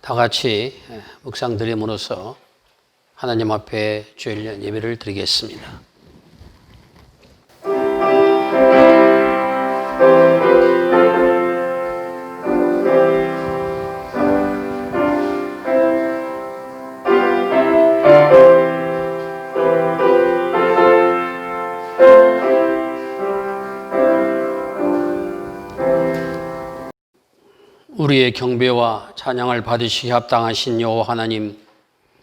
다 같이 묵상 드림으로써 하나님 앞에 주일 예배를 드리겠습니다. 우리의 경배와 찬양을 받으시기 합당하신 여호와 하나님,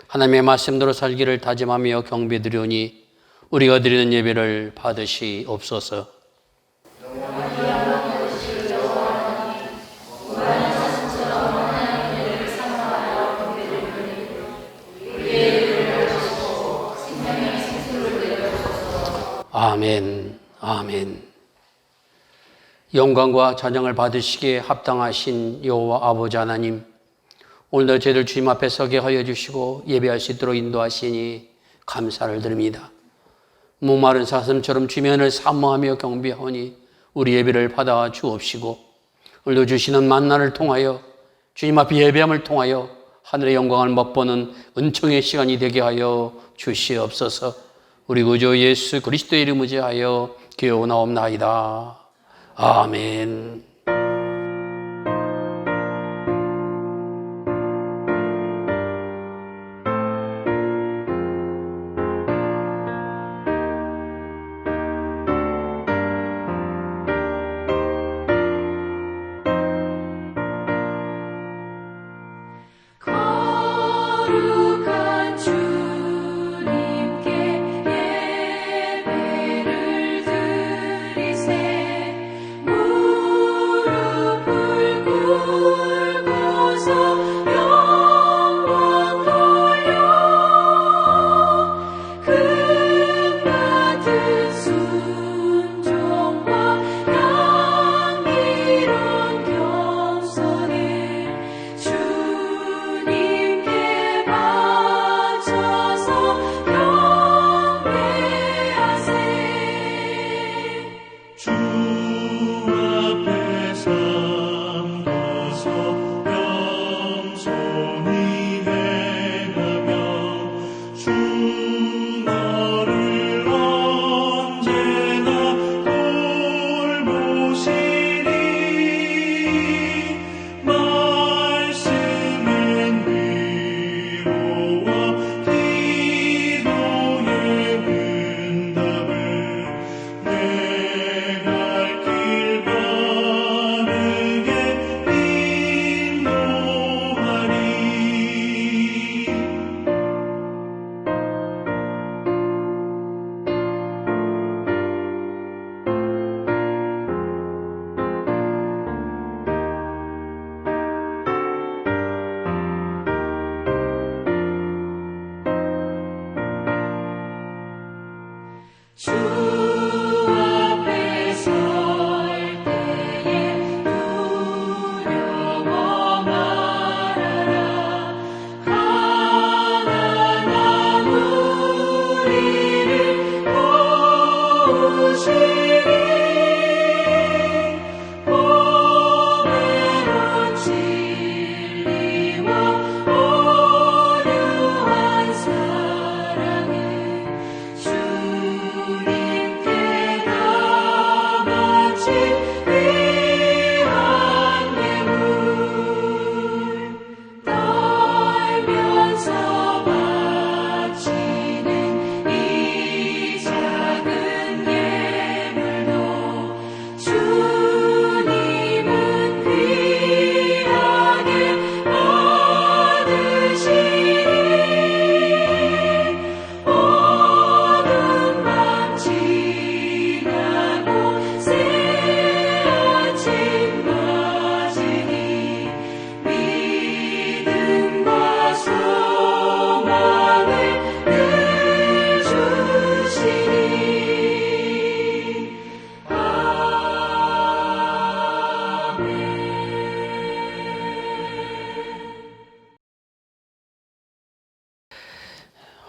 하나님의 말씀대로 살기를 다짐하며 경배드리오니 우리가 드리는 예배를 받으시옵소서. 아멘, 아멘. 영광과 찬양을 받으시기에 합당하신 여호와 아버지 하나님, 오늘도 저희들 주님 앞에 서게 하여 주시고 예배할 수 있도록 인도하시니 감사를 드립니다. 목마른 사슴처럼 주면을 사모하며 경배하오니 우리 예배를 받아 주옵시고, 오늘도 주시는 만나를 통하여 주님 앞에 예배함을 통하여 하늘의 영광을 맛보는 은총의 시간이 되게 하여 주시옵소서. 우리 구주 예수 그리스도의 이름을 의지하여 기도나옵나이다. 아멘.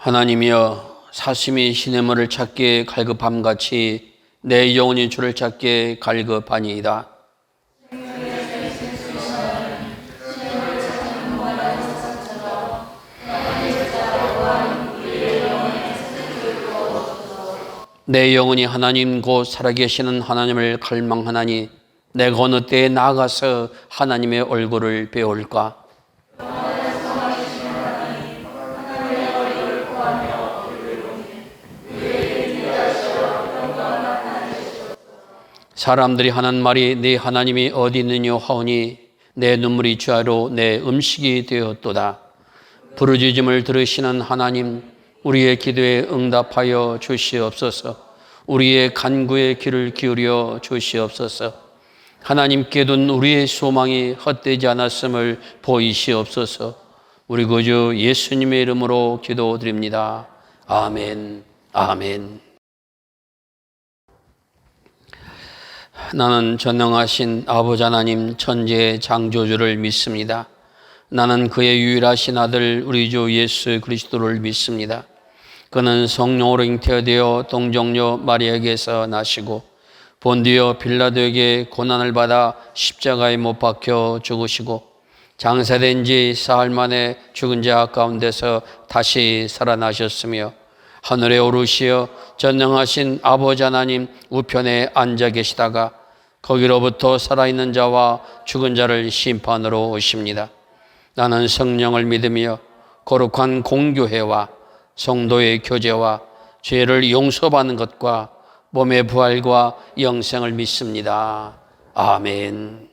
하나님이여, 사심이 시냇물을 찾기에 갈급함같이 내 영혼이 주를 찾기에 갈급하니이다. 내 영혼이 하나님 곧 살아계시는 하나님을 갈망하나니 내가 어느 때에 나아가서 하나님의 얼굴을 배울까? 사람들이 하는 말이 네 하나님이 어디 있느냐 하오니 내 눈물이 주야로 내 음식이 되었도다. 부르짖음을 들으시는 하나님, 우리의 기도에 응답하여 주시옵소서. 우리의 간구에 귀를 기울여 주시옵소서. 하나님께 둔 우리의 소망이 헛되지 않았음을 보이시옵소서. 우리 구주 예수님의 이름으로 기도드립니다. 아멘. 아멘. 나는 전능하신 아버지 하나님 천지의 창조주를 믿습니다. 나는 그의 유일하신 아들 우리 주 예수 그리스도를 믿습니다. 그는 성령으로 잉태되어 동정녀 마리아에게서 나시고 본디오 빌라도에게 고난을 받아 십자가에 못 박혀 죽으시고 장사된 지 사흘 만에 죽은 자 가운데서 다시 살아나셨으며 하늘에 오르시어 전능하신 아버지 하나님 우편에 앉아 계시다가 거기로부터 살아있는 자와 죽은 자를 심판으로 오십니다. 나는 성령을 믿으며 거룩한 공교회와 성도의 교제와 죄를 용서받는 것과 몸의 부활과 영생을 믿습니다. 아멘.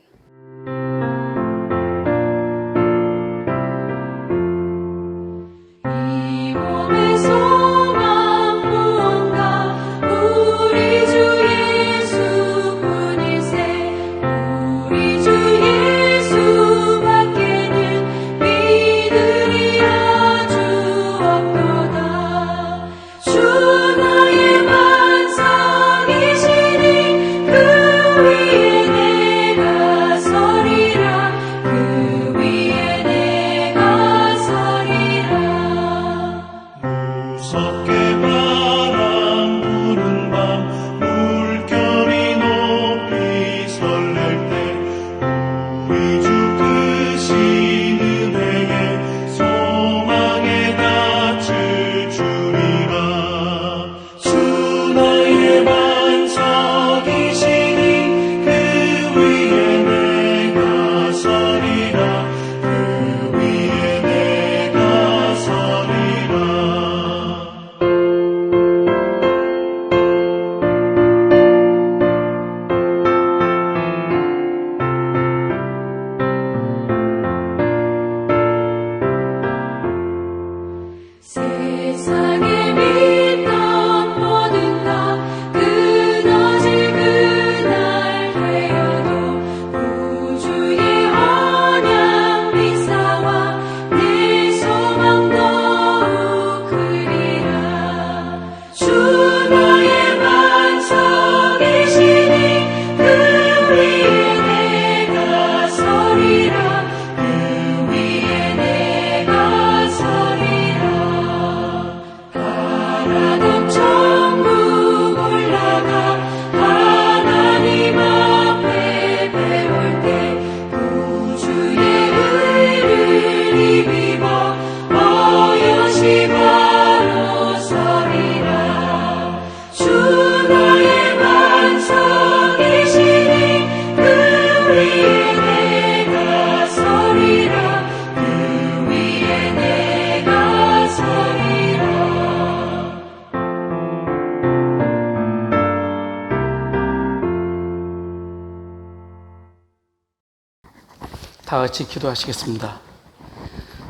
다 같이 기도하시겠습니다.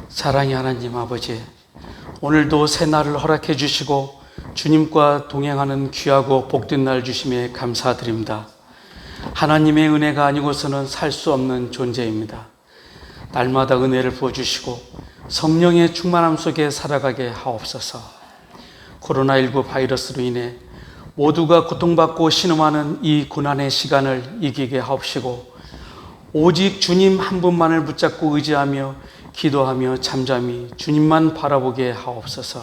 사랑의 하나님 아버지, 오늘도 새 날을 허락해 주시고 주님과 동행하는 귀하고 복된 날 주심에 감사드립니다. 하나님의 은혜가 아니고서는 살 수 없는 존재입니다. 날마다 은혜를 부어주시고 성령의 충만함 속에 살아가게 하옵소서. 코로나19 바이러스로 인해 모두가 고통받고 신음하는 이 고난의 시간을 이기게 하옵시고 오직 주님 한 분만을 붙잡고 의지하며 기도하며 잠잠히 주님만 바라보게 하옵소서.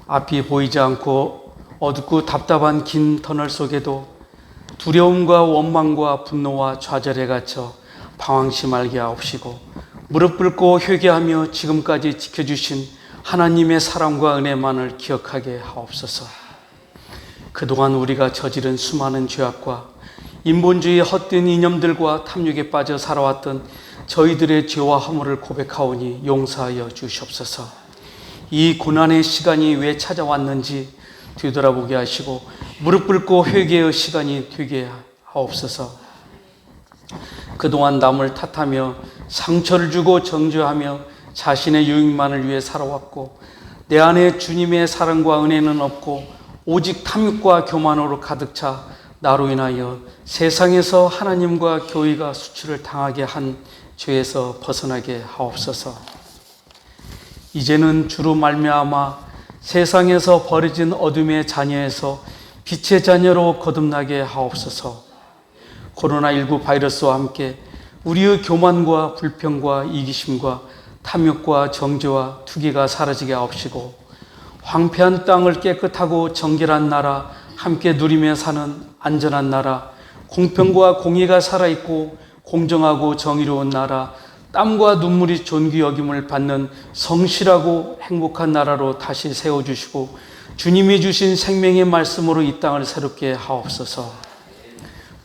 앞이 보이지 않고 어둡고 답답한 긴 터널 속에도 두려움과 원망과 분노와 좌절에 갇혀 방황치 말게 하옵시고 무릎 꿇고 회개하며 지금까지 지켜주신 하나님의 사랑과 은혜만을 기억하게 하옵소서. 그동안 우리가 저지른 수많은 죄악과 인본주의의 헛된 이념들과 탐욕에 빠져 살아왔던 저희들의 죄와 허물을 고백하오니 용서하여 주시옵소서. 이 고난의 시간이 왜 찾아왔는지 되돌아보게 하시고 무릎 꿇고 회개의 시간이 되게 하옵소서. 그동안 남을 탓하며 상처를 주고 정죄하며 자신의 유익만을 위해 살아왔고 내 안에 주님의 사랑과 은혜는 없고 오직 탐욕과 교만으로 가득 차 나로 인하여 세상에서 하나님과 교회가 수치를 당하게 한 죄에서 벗어나게 하옵소서. 이제는 주로 말미암아 세상에서 버려진 어둠의 자녀에서 빛의 자녀로 거듭나게 하옵소서. 코로나19 바이러스와 함께 우리의 교만과 불평과 이기심과 탐욕과 정죄와 투기가 사라지게 하옵시고 황폐한 땅을 깨끗하고 정결한 나라, 함께 누리며 사는 안전한 나라, 공평과 공의가 살아있고 공정하고 정의로운 나라, 땀과 눈물이 존귀 여김을 받는 성실하고 행복한 나라로 다시 세워주시고 주님이 주신 생명의 말씀으로 이 땅을 새롭게 하옵소서.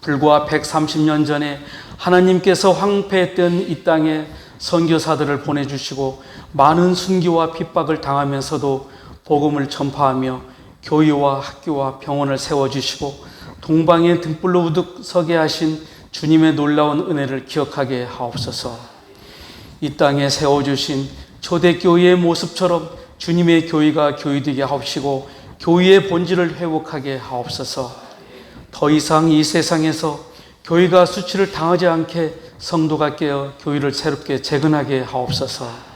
불과 130년 전에 하나님께서 황폐했던 이 땅에 선교사들을 보내주시고 많은 순교와 핍박을 당하면서도 복음을 전파하며 교회와 학교와 병원을 세워주시고 동방의 등불로 우뚝 서게 하신 주님의 놀라운 은혜를 기억하게 하옵소서. 이 땅에 세워주신 초대교회의 모습처럼 주님의 교회가 교회되게 하옵시고 교회의 본질을 회복하게 하옵소서. 더 이상 이 세상에서 교회가 수치를 당하지 않게 성도가 깨어 교회를 새롭게 재건하게 하옵소서.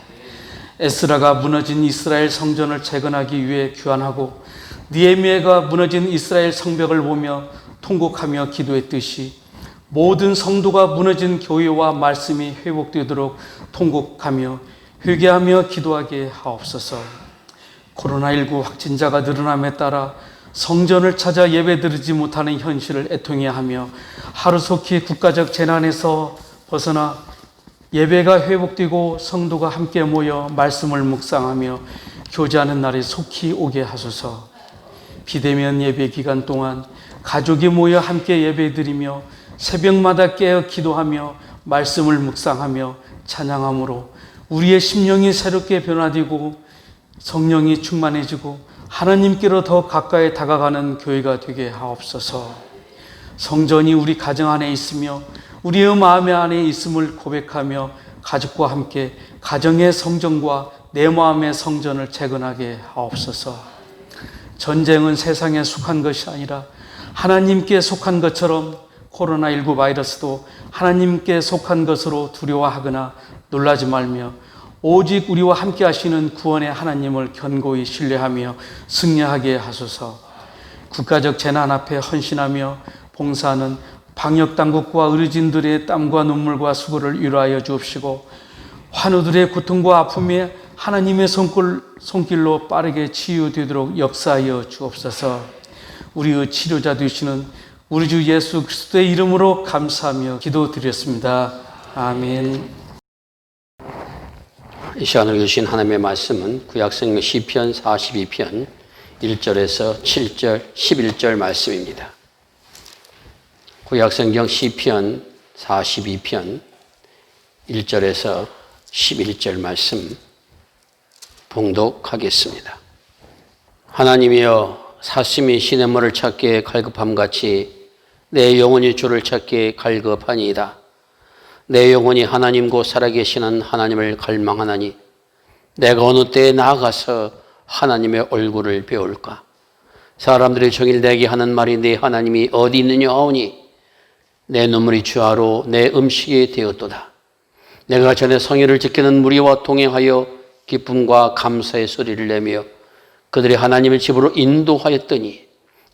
에스라가 무너진 이스라엘 성전을 재건하기 위해 귀환하고 느헤미야가 무너진 이스라엘 성벽을 보며 통곡하며 기도했듯이 모든 성도가 무너진 교회와 말씀이 회복되도록 통곡하며 회개하며 기도하게 하옵소서. 코로나19 확진자가 늘어남에 따라 성전을 찾아 예배드리지 못하는 현실을 애통해 하며 하루속히 국가적 재난에서 벗어나 예배가 회복되고 성도가 함께 모여 말씀을 묵상하며 교제하는 날이 속히 오게 하소서. 비대면 예배 기간 동안 가족이 모여 함께 예배드리며 새벽마다 깨어 기도하며 말씀을 묵상하며 찬양함으로 우리의 심령이 새롭게 변화되고 성령이 충만해지고 하나님께로 더 가까이 다가가는 교회가 되게 하옵소서. 성전이 우리 가정 안에 있으며 우리의 마음 안에 있음을 고백하며 가족과 함께 가정의 성전과 내 마음의 성전을 재건하게 하옵소서. 전쟁은 세상에 속한 것이 아니라 하나님께 속한 것처럼 코로나19 바이러스도 하나님께 속한 것으로 두려워하거나 놀라지 말며 오직 우리와 함께 하시는 구원의 하나님을 견고히 신뢰하며 승리하게 하소서. 국가적 재난 앞에 헌신하며 봉사하는 방역당국과 의료진들의 땀과 눈물과 수고를 위로하여 주옵시고 환우들의 고통과 아픔에 하나님의 손길로 빠르게 치유되도록 역사하여 주옵소서. 우리의 치료자 되시는 우리 주 예수 그리스도의 이름으로 감사하며 기도드렸습니다. 아멘. 이 시간을 주신 하나님의 말씀은 구약성경 시편 42편 1절에서 7절, 11절 말씀입니다. 구약성경 시편 42편 1절에서 11절 말씀 봉독하겠습니다. 하나님이여 사슴이 시냇물을 찾기에 갈급함같이 내 영혼이 주를 찾기에 갈급하니이다. 내 영혼이 하나님 곧 살아계시는 하나님을 갈망하나니 내가 어느 때에 나아가서 하나님의 얼굴을 배울까? 사람들이 종일 내게 하는 말이 네 하나님이 어디 있느냐 하오니 내 눈물이 주하로 내 음식이 되었도다. 내가 전에 성회를 지키는 무리와 동행하여 기쁨과 감사의 소리를 내며 그들이 하나님의 집으로 인도하였더니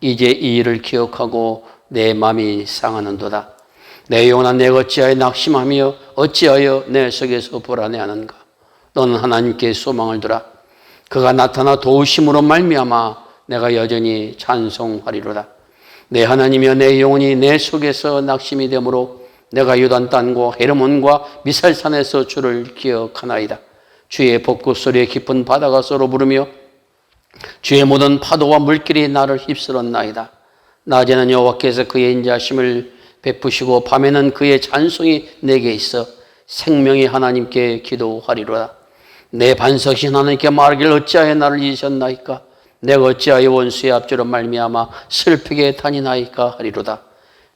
이제 이 일을 기억하고 내 마음이 상하는도다. 내 영혼아 내가 어찌하여 낙심하며 어찌하여 내 속에서 불안해하는가? 너는 하나님께 소망을 두라. 그가 나타나 도우심으로 말미암아 내가 여전히 찬송하리로다. 내 하나님이여 내 영혼이 내 속에서 낙심이 되므로 내가 요단 땅과 헤르몬과 미살산에서 주를 기억하나이다. 주의 벚꽃 소리에 깊은 바다가 서로 부르며 주의 모든 파도와 물길이 나를 휩쓸었나이다. 낮에는 여호와께서 그의 인자심을 베푸시고 밤에는 그의 찬송이 내게 있어 생명의 하나님께 기도하리로다. 내 반석이신 하나님께 말하기를 어찌하여 나를 잊으셨나이까? 내가 어찌하여 원수의 앞주로 말미암아 슬프게 다니나이까 하리로다.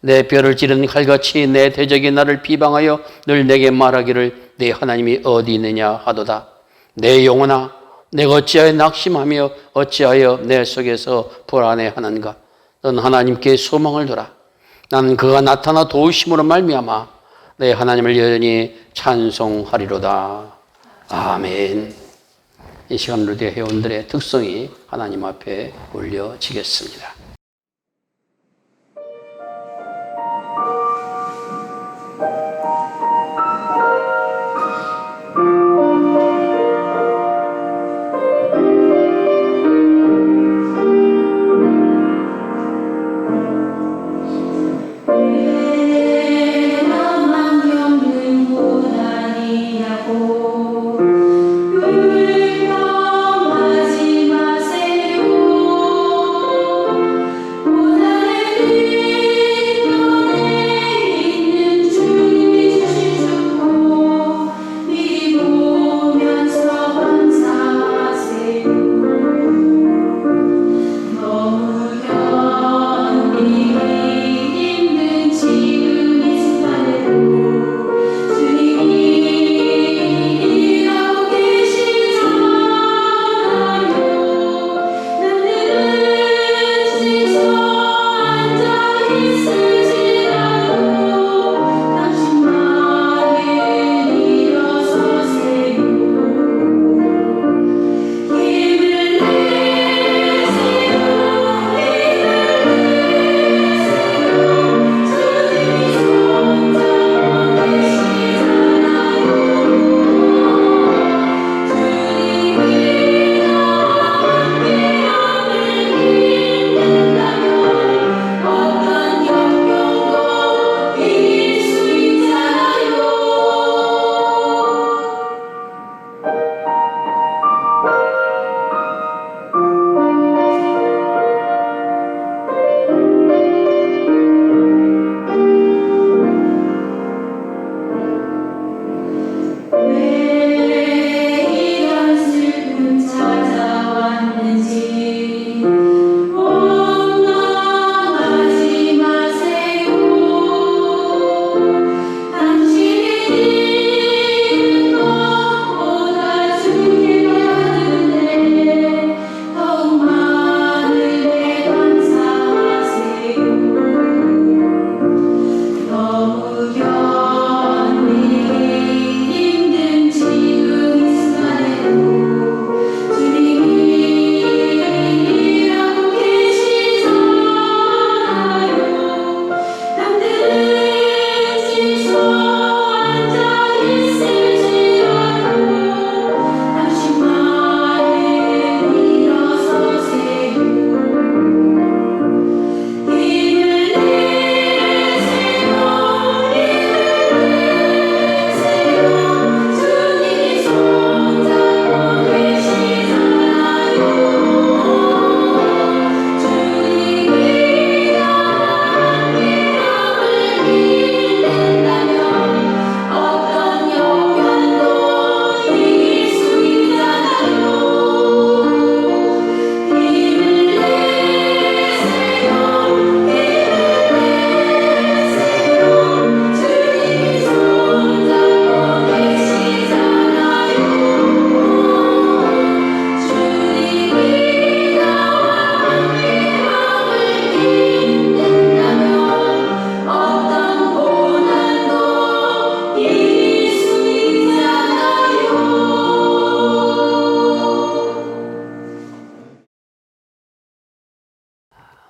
내 뼈를 찌른 칼같이 내 대적이 나를 비방하여 늘 내게 말하기를 내 하나님이 어디 있느냐 하도다. 내 영혼아, 내가 어찌하여 낙심하며 어찌하여 내 속에서 불안해하는가? 넌 하나님께 소망을 둬라. 나는 그가 나타나 도우심으로 말미암아 내 하나님을 여전히 찬송하리로다. 아멘. 이 시간 루데 회원들의 특성이 하나님 앞에 올려지겠습니다.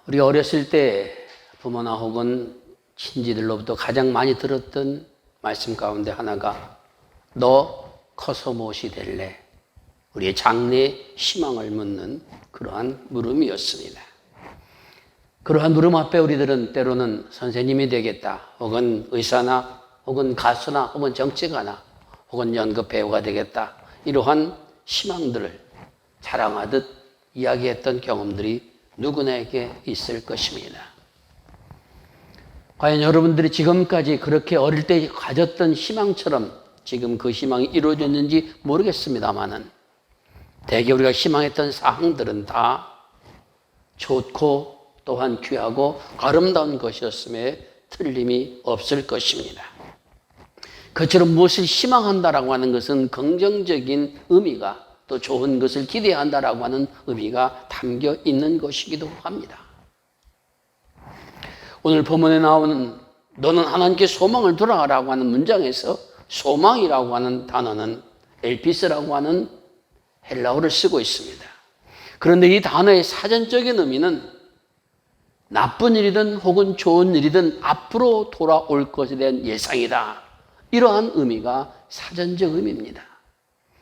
우리 어렸을 때 부모나 혹은 친지들로부터 가장 많이 들었던 말씀 가운데 하나가 너 커서 무엇이 될래? 우리의 장래의 희망을 묻는 그러한 물음이었습니다. 그러한 물음 앞에 우리들은 때로는 선생님이 되겠다, 혹은 의사나 혹은 가수나 혹은 정치가나 혹은 연극 배우가 되겠다, 이러한 희망들을 자랑하듯 이야기했던 경험들이 누구나에게 있을 것입니다. 과연 여러분들이 지금까지 그렇게 어릴 때 가졌던 희망처럼 지금 그 희망이 이루어졌는지 모르겠습니다만은 대개 우리가 희망했던 사항들은 다 좋고 또한 귀하고 아름다운 것이었음에 틀림이 없을 것입니다. 그처럼 무엇을 희망한다라고 하는 것은 긍정적인 의미가 또 좋은 것을 기대한다라고 하는 의미가 담겨 있는 것이기도 합니다. 오늘 본문에 나오는 너는 하나님께 소망을 두라라고 하는 문장에서 소망이라고 하는 단어는 엘피스라고 하는 헬라어를 쓰고 있습니다. 그런데 이 단어의 사전적인 의미는 나쁜 일이든 혹은 좋은 일이든 앞으로 돌아올 것에 대한 예상이다. 이러한 의미가 사전적 의미입니다.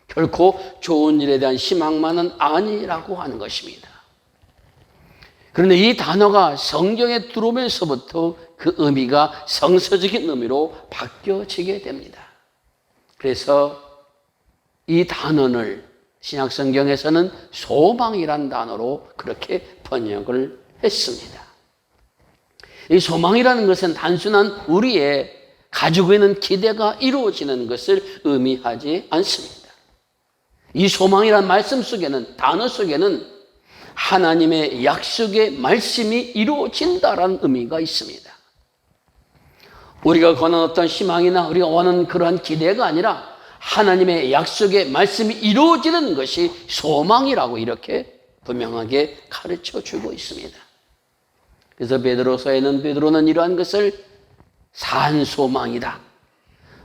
결코 좋은 일에 대한 희망만은 아니라고 하는 것입니다. 그런데 이 단어가 성경에 들어오면서부터 그 의미가 성서적인 의미로 바뀌어지게 됩니다. 그래서 이 단어를 신약 성경에서는 소망이란 단어로 그렇게 번역을 했습니다. 이 소망이라는 것은 단순한 우리의 가지고 있는 기대가 이루어지는 것을 의미하지 않습니다. 이 소망이란 말씀 속에는, 단어 속에는 하나님의 약속의 말씀이 이루어진다라는 의미가 있습니다. 우리가 거는 어떤 희망이나 우리가 원하는 그러한 기대가 아니라 하나님의 약속의 말씀이 이루어지는 것이 소망이라고 이렇게 분명하게 가르쳐 주고 있습니다. 그래서 베드로는 이러한 것을 산 소망이다.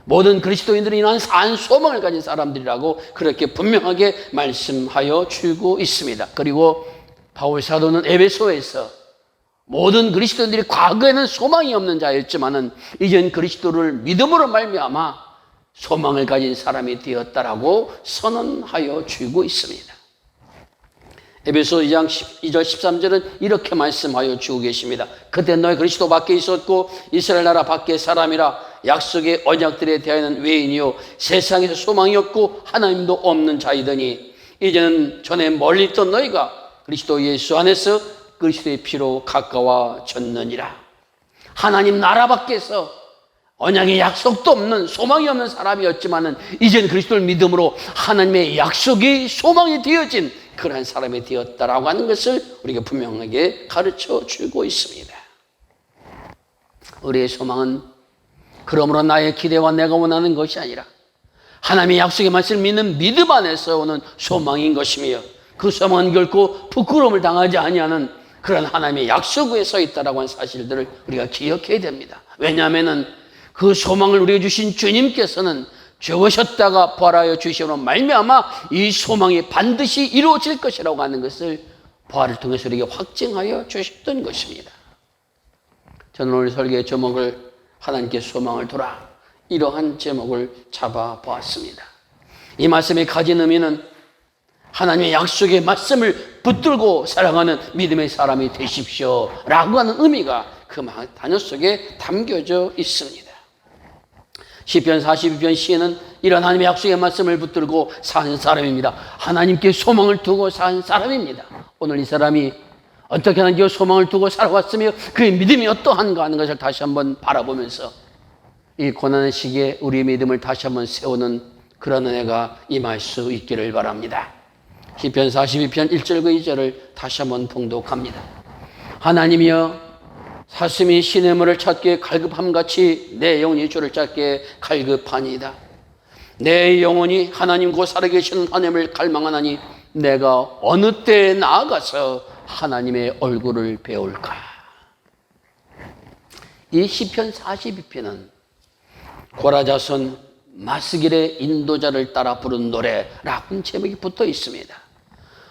모든 그리스도인들이 이러한 산 소망을 가진 사람들이라고 그렇게 분명하게 말씀하여 주고 있습니다. 그리고 바울 사도는 에베소에서 모든 그리스도인들이 과거에는 소망이 없는 자였지만은 이젠 그리스도를 믿음으로 말미암아 소망을 가진 사람이 되었다라고 선언하여 주고 있습니다. 에베소 2장 2절 13절은 이렇게 말씀하여 주고 계십니다. 그때 너희 그리스도 밖에 있었고 이스라엘 나라 밖에 사람이라 약속의 언약들에 대하여는 외인이요 세상에서 소망이 없고 하나님도 없는 자이더니 이제는 전에 멀리 있던 너희가 그리스도 예수 안에서 그리스도의 피로 가까워졌느니라. 하나님 나라 밖에서 언약의 약속도 없는 소망이 없는 사람이었지만은 이제는 그리스도를 믿음으로 하나님의 약속이 소망이 되어진 그러한 사람이 되었다라고 하는 것을 우리가 분명하게 가르쳐 주고 있습니다. 우리의 소망은 그러므로 나의 기대와 내가 원하는 것이 아니라 하나님의 약속의 말씀을 믿는 믿음 안에서 오는 소망인 것이며 그 소망은 결코 부끄러움을 당하지 아니하는 그런 하나님의 약속 위에 서 있다라고 하는 사실들을 우리가 기억해야 됩니다. 왜냐하면은 그 소망을 우리에게 주신 주님께서는 죽으셨다가 부활하여 주시므로 말미암아 이 소망이 반드시 이루어질 것이라고 하는 것을 부활을 통해서 우리에게 확증하여 주셨던 것입니다. 저는 오늘 설교의 제목을 하나님께 소망을 두라, 이러한 제목을 잡아보았습니다. 이 말씀이 가진 의미는 하나님의 약속의 말씀을 붙들고 살아가는 믿음의 사람이 되십시오 라고 하는 의미가 그 단어 속에 담겨져 있습니다. 시편 42편 시에는 이런 하나님의 약속의 말씀을 붙들고 사는 사람입니다. 하나님께 소망을 두고 사는 사람입니다. 오늘 이 사람이 어떻게 하나님께 소망을 두고 살아왔으며 그의 믿음이 어떠한가 하는 것을 다시 한번 바라보면서 이 고난의 시기에 우리의 믿음을 다시 한번 세우는 그런 은혜가 임할 수 있기를 바랍니다. 시편 42편 1절과 2절을 다시 한번 봉독합니다. 하나님이여 사슴이 시냇물을 찾기에 갈급함같이 내 영혼이 주를 찾기에 갈급하니이다. 내 영혼이 하나님 곧 살아계시는 하나님을 갈망하나니 내가 어느 때에 나아가서 하나님의 얼굴을 배울까. 이 시편 42편은 고라자손 마스길의 인도자를 따라 부른 노래라는 제목이 붙어 있습니다.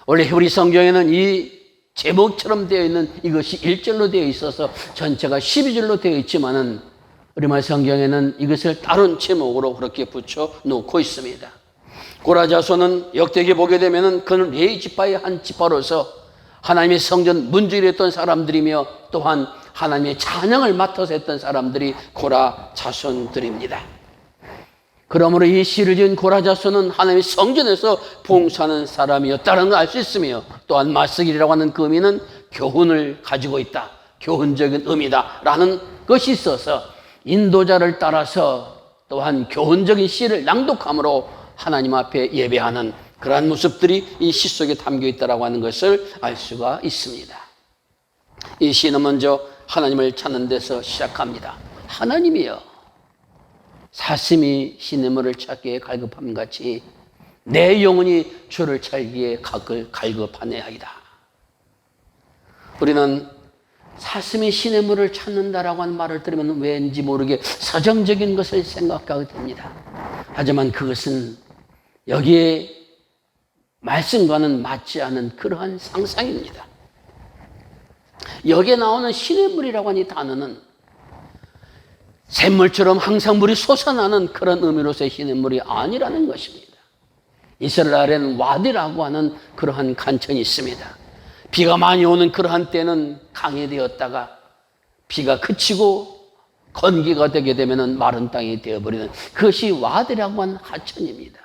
원래 히브리 성경에는 이 제목처럼 되어 있는 이것이 1절로 되어 있어서 전체가 12절로 되어 있지만은 우리말 성경에는 이것을 다른 제목으로 그렇게 붙여 놓고 있습니다. 고라자손은 역대기에 보게 되면은 그는 레위 지파의 한 지파로서 하나님의 성전 문지기를 했던 사람들이며 또한 하나님의 찬양을 맡아서 했던 사람들이 고라자손들입니다. 그러므로 이 시를 지은 고라자손은 하나님의 성전에서 봉사하는 사람이었다는 걸 알 수 있으며, 또한 마스길이라고 하는 그 의미는 교훈을 가지고 있다, 교훈적인 의미다라는 것이 있어서 인도자를 따라서 또한 교훈적인 시를 낭독함으로 하나님 앞에 예배하는 그러한 모습들이 이 시 속에 담겨 있다고 하는 것을 알 수가 있습니다. 이 시는 먼저 하나님을 찾는 데서 시작합니다. 하나님이여, 사슴이 시냇물을 찾기에 갈급함 같이 내 영혼이 주를 찾기에 갈급하네하이다. 우리는 사슴이 시냇물을 찾는다라고 하는 말을 들으면 왠지 모르게 서정적인 것을 생각하게 됩니다. 하지만 그것은 여기에 말씀과는 맞지 않은 그러한 상상입니다. 여기에 나오는 시냇물이라고 하는 이 단어는 샘물처럼 항상 물이 솟아나는 그런 의미로서의 시냇물이 아니라는 것입니다. 이스라엘에는 와디라고 하는 그러한 간천이 있습니다. 비가 많이 오는 그러한 때는 강이 되었다가 비가 그치고 건기가 되게 되면 마른 땅이 되어버리는 그것이 와디라고 하는 하천입니다.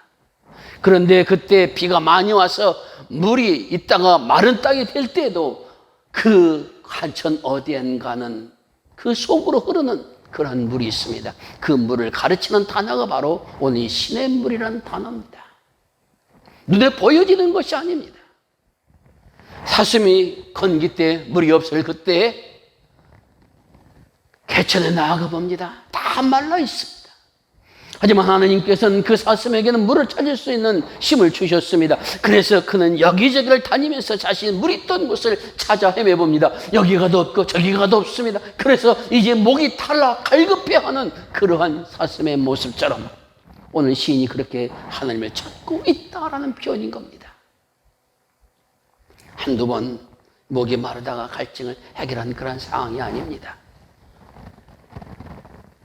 그런데 그때 비가 많이 와서 물이 있다가 마른 땅이 될 때도 그 하천 어디엔가는 그 속으로 흐르는 그런 물이 있습니다. 그 물을 가르치는 단어가 바로 오늘 이 시냇물이라는 단어입니다. 눈에 보여지는 것이 아닙니다. 사슴이 건기 때 물이 없을 그때 개천에 나아가 봅니다. 다 말라 있습니다. 하지만 하나님께서는 그 사슴에게는 물을 찾을 수 있는 힘을 주셨습니다. 그래서 그는 여기저기를 다니면서 자신이 물 있던 곳을 찾아 헤매봅니다. 여기가도 없고 저기가도 없습니다. 그래서 이제 목이 탈라 갈급해하는 그러한 사슴의 모습처럼 오늘 시인이 그렇게 하나님을 찾고 있다라는 표현인 겁니다. 한두 번 목이 마르다가 갈증을 해결한 그런 상황이 아닙니다.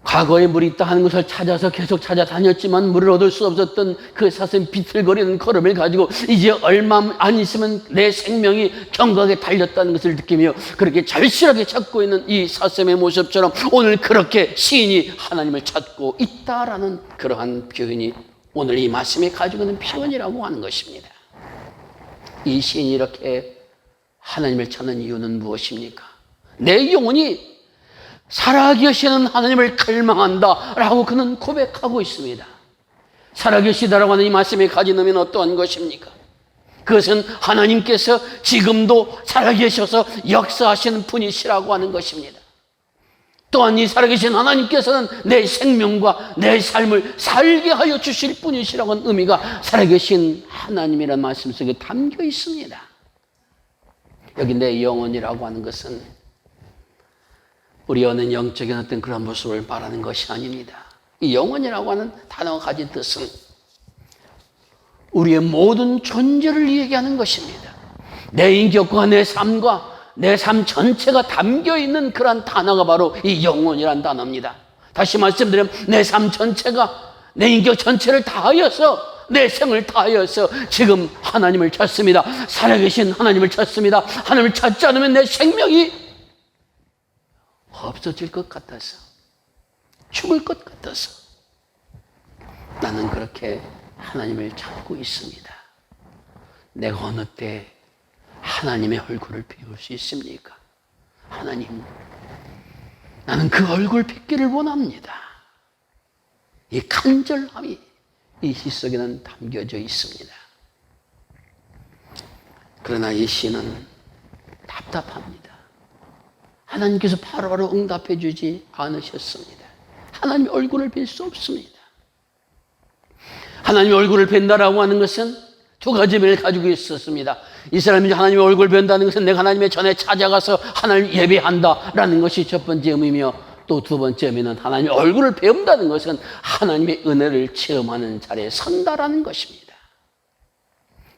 과거에 물이 있다 하는 것을 찾아서 계속 찾아다녔지만 물을 얻을 수 없었던 그 사슴 비틀거리는 걸음을 가지고 이제 얼마 안 있으면 내 생명이 경각에 달렸다는 것을 느끼며 그렇게 절실하게 찾고 있는 이 사슴의 모습처럼 오늘 그렇게 시인이 하나님을 찾고 있다라는 그러한 표현이 오늘 이 말씀에 가지고 있는 표현이라고 하는 것입니다. 이 시인이 이렇게 하나님을 찾는 이유는 무엇입니까? 내 영혼이 살아계시는 하나님을 갈망한다 라고 그는 고백하고 있습니다. 살아계시다라고 하는 이 말씀에 가진 의미는 어떠한 것입니까? 그것은 하나님께서 지금도 살아계셔서 역사하시는 분이시라고 하는 것입니다. 또한 이 살아계신 하나님께서는 내 생명과 내 삶을 살게 하여 주실 분이시라고 하는 의미가 살아계신 하나님이라는 말씀 속에 담겨 있습니다. 여기 내 영혼이라고 하는 것은 우리 어느 영적인 어떤 그런 모습을 말하는 것이 아닙니다. 이 영혼이라고 하는 단어가 가진 뜻은 우리의 모든 존재를 얘기하는 것입니다. 내 인격과 내 삶과 내 삶 전체가 담겨있는 그런 단어가 바로 이 영혼이라는 단어입니다. 다시 말씀드리면 내 삶 전체가 내 인격 전체를 다하여서 내 생을 다하여서 지금 하나님을 찾습니다. 살아계신 하나님을 찾습니다. 하나님을 찾지 않으면 내 생명이 없어질 것 같아서, 죽을 것 같아서 나는 그렇게 하나님을 찾고 있습니다. 내가 어느 때 하나님의 얼굴을 배울 수 있습니까? 하나님, 나는 그 얼굴 뵙기를 원합니다. 이 간절함이 이 시 속에는 담겨져 있습니다. 그러나 이 시는 답답합니다. 하나님께서 바로바로 응답해 주지 않으셨습니다. 하나님의 얼굴을 뵐 수 없습니다. 하나님의 얼굴을 뵌다라고 하는 것은 두 가지 의미를 가지고 있었습니다. 이 사람이 하나님의 얼굴을 뵌다는 것은 내가 하나님의 전에 찾아가서 하나님을 예배한다라는 것이 첫 번째 의미며 또 두 번째 의미는 하나님의 얼굴을 배운다는 것은 하나님의 은혜를 체험하는 자리에 선다라는 것입니다.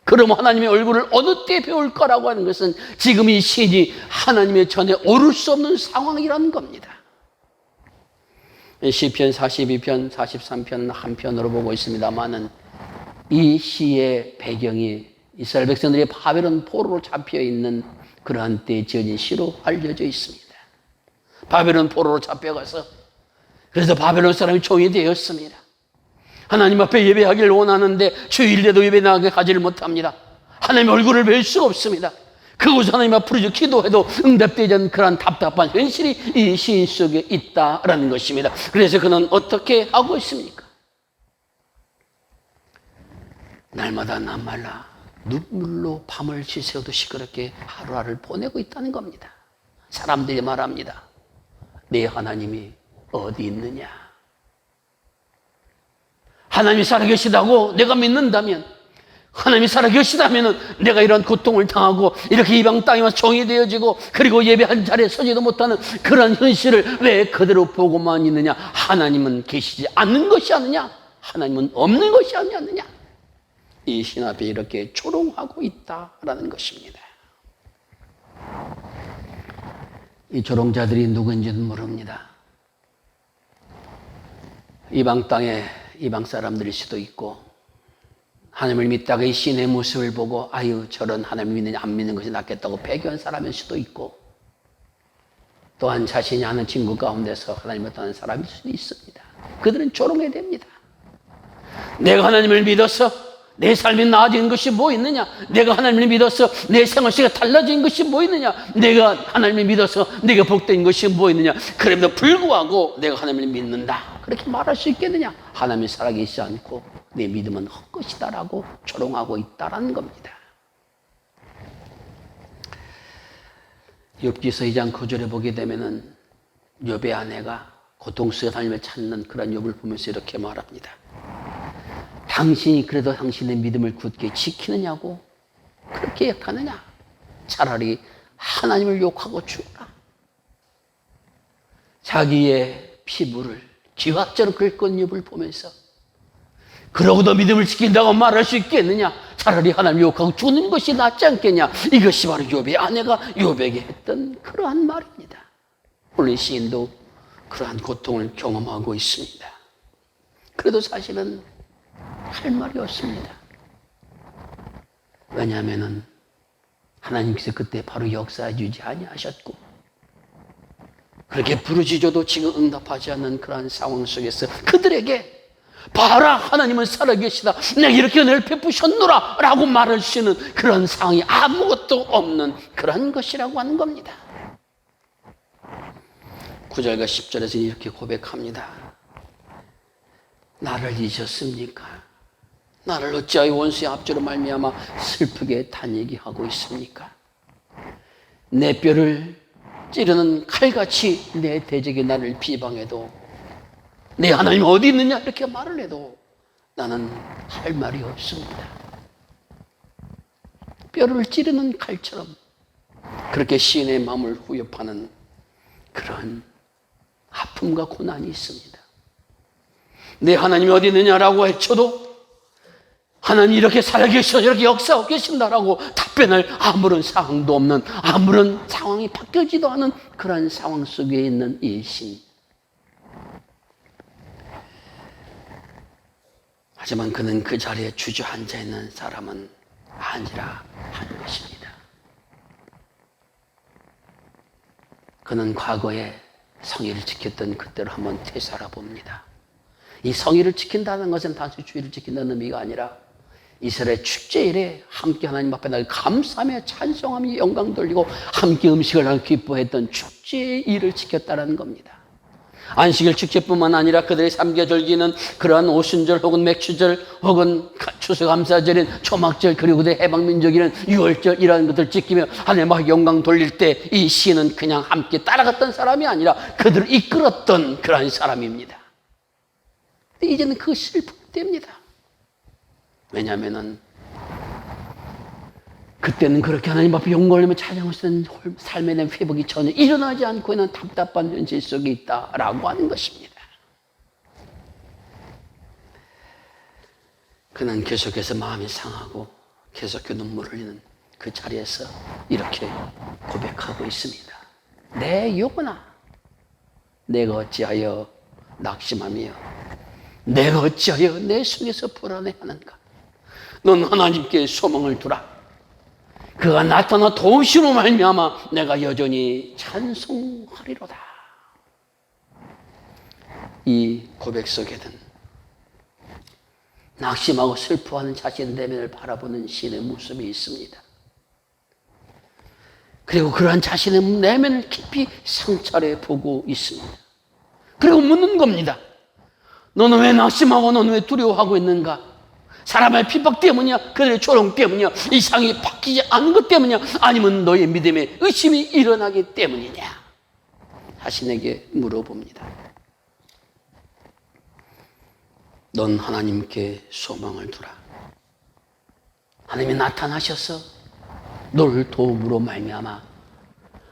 그럼 하나님의 얼굴을 어느 때 배울 거라고 하는 것은 지금 이 시인이 하나님의 전에 오를 수 없는 상황이라는 겁니다. 시편 42편, 43편 한 편으로 보고 있습니다만은 이 시의 배경이 이스라엘 백성들이 바벨론 포로로 잡혀 있는 그러한 때에 지어진 시로 알려져 있습니다. 바벨론 포로로 잡혀가서 그래서 바벨론 사람이 종이 되었습니다. 하나님 앞에 예배하기를 원하는데 주일에도 예배 나가게 가지를 못합니다. 하나님의 얼굴을 뵐 수가 없습니다. 그곳 하나님 앞으로 기도해도 응답되지 않는 그런 답답한 현실이 이 시인 속에 있다라는 것입니다. 그래서 그는 어떻게 하고 있습니까? 날마다 남말라 눈물로 밤을 지새우도 시끄럽게 하루하루를 보내고 있다는 겁니다. 사람들이 말합니다. 내 하나님이 어디 있느냐? 하나님이 살아계시다고 내가 믿는다면, 하나님이 살아계시다면 내가 이런 고통을 당하고 이렇게 이방 땅에 와서 종이 되어지고 그리고 예배한 자리에 서지도 못하는 그런 현실을 왜 그대로 보고만 있느냐? 하나님은 계시지 않는 것이 아니냐? 하나님은 없는 것이 아니냐? 이 신 앞에 이렇게 조롱하고 있다라는 것입니다. 이 조롱자들이 누구인지는 모릅니다. 이방 땅에 이방 사람들일 수도 있고, 하나님을 믿다가 이 신의 모습을 보고 아유 저런 하나님을 믿느냐 안 믿는 것이 낫겠다고 배교한 사람일 수도 있고, 또한 자신이 아는 친구 가운데서 하나님을 떠난 사람일 수도 있습니다. 그들은 조롱해야 됩니다. 내가 하나님을 믿어서 내 삶이 나아진 것이 뭐 있느냐? 내가 하나님을 믿어서 내 생활시가 달라진 것이 뭐 있느냐? 내가 하나님을 믿어서 내가 복된 것이 뭐 있느냐? 그럼에도 불구하고 내가 하나님을 믿는다, 그렇게 말할 수 있겠느냐? 하나님이 살아계시지 않고 내 믿음은 헛것이다 라고 조롱하고 있다라는 겁니다. 욥기서 2장 9절에 보게 되면은 욥의 아내가 고통스러운 하나님을 찾는 그런 욥을 보면서 이렇게 말합니다. 당신이 그래도 당신의 믿음을 굳게 지키느냐고 그렇게 욕하느냐? 차라리 하나님을 욕하고 죽어라. 자기의 피부를 기와처럼 긁은 욥을 보면서 그러고도 믿음을 지킨다고 말할 수 있겠느냐? 차라리 하나님을 욕하고 죽는 것이 낫지 않겠냐? 이것이 바로 욥의 아내가 욥에게 했던 그러한 말입니다. 오늘 시인도 그러한 고통을 경험하고 있습니다. 그래도 사실은 할 말이 없습니다. 왜냐하면 하나님께서 그때 바로 역사해 주지 아니하셨고, 그렇게 부르짖어도 지금 응답하지 않는 그러한 상황 속에서 그들에게 봐라 하나님은 살아계시다, 내가 이렇게 은혜를 베푸셨노라 라고 말할 수 있는 그런 상황이 아무것도 없는 그런 것이라고 하는 겁니다. 9절과 10절에서 이렇게 고백합니다. 나를 잊으셨습니까? 나를 어찌하여 원수의 압제로 말미암아 슬프게 다니게 하고 있습니까? 내 뼈를 찌르는 칼같이 내 대적이 나를 비방해도, 내 하나님 어디 있느냐 이렇게 말을 해도 나는 할 말이 없습니다. 뼈를 찌르는 칼처럼 그렇게 시인의 마음을 후협하는 그런 아픔과 고난이 있습니다. 내 하나님이 어디 있느냐라고 외쳐도 하나님 이렇게 살아계셔 이렇게 역사하고 계신다라고 답변할 아무런 상황도 없는, 아무런 상황이 바뀌지도 않은 그런 상황 속에 있는 이 신. 하지만 그는 그 자리에 주저앉아 있는 사람은 아니라 하는 것입니다. 그는 과거에 성의를 지켰던 그때로 한번 되살아봅니다. 이 성의를 지킨다는 것은 단순히 주의를 지킨다는 의미가 아니라 이스라엘 축제일에 함께 하나님 앞에 날 감사하며 찬송하며 영광 돌리고 함께 음식을 하고 기뻐했던 축제의 일을 지켰다는 겁니다. 안식일 축제뿐만 아니라 그들의 삼계 절기는 그러한 오순절 혹은 맥주절 혹은 추수감사절인 초막절, 그리고 그들의 해방민족일은 6월절, 이러한 것들을 지키며 하나님 앞에 영광 돌릴 때 이 시인은 그냥 함께 따라갔던 사람이 아니라 그들을 이끌었던 그러한 사람입니다. 근데 이제는 그 슬픔 때입니다. 왜냐하면 그때는 그렇게 하나님 앞에 영광을 찬양할 수 있는 삶에 대한 회복이 전혀 일어나지 않고 있는 답답한 현실 속에 있다라고 하는 것입니다. 그는 계속해서 마음이 상하고 계속 그 눈물을 흘리는 그 자리에서 이렇게 고백하고 있습니다. 내 영혼아, 내가 어찌하여 낙심하며 내가 어찌하여 내 속에서 불안해하는가? 넌 하나님께 소망을 두라. 그가 나타나 도우심으로 말미암아 내가 여전히 찬송하리로다. 이 고백 속에는 낙심하고 슬퍼하는 자신의 내면을 바라보는 신의 모습이 있습니다. 그리고 그러한 자신의 내면을 깊이 성찰해 보고 있습니다. 그리고 묻는 겁니다. 너는 왜 낙심하고 너는 왜 두려워하고 있는가? 사람의 핍박 때문이야? 그들의 조롱 때문이야? 이상이 바뀌지 않은 것 때문이야? 아니면 너의 믿음에 의심이 일어나기 때문이냐? 자신에게 물어봅니다. 넌 하나님께 소망을 두라. 하나님이 나타나셔서 너를 도움으로 말미암아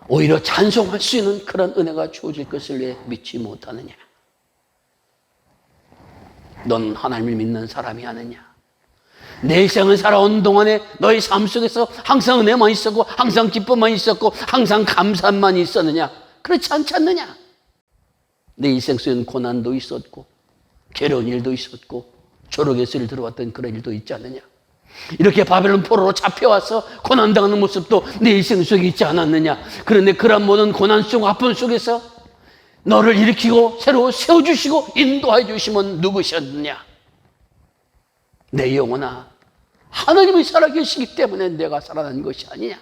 오히려 찬송할 수 있는 그런 은혜가 주어질 것을 왜 믿지 못하느냐? 넌 하나님을 믿는 사람이 아니냐? 내 일생을 살아온 동안에 너의 삶 속에서 항상 은혜만 있었고 항상 기쁨만 있었고 항상 감사만 있었느냐? 그렇지 않지 않느냐? 내 일생 속에는 고난도 있었고 괴로운 일도 있었고 조력의 일을 들어왔던 그런 일도 있지 않느냐? 이렇게 바벨론 포로로 잡혀와서 고난당하는 모습도 내 일생 속에 있지 않았느냐? 그런데 그런 모든 고난 속 아픔 속에서 너를 일으키고 새로 세워주시고 인도해 주시면 누구셨느냐? 내 영혼아, 하나님이 살아계시기 때문에 내가 살아난 것이 아니냐?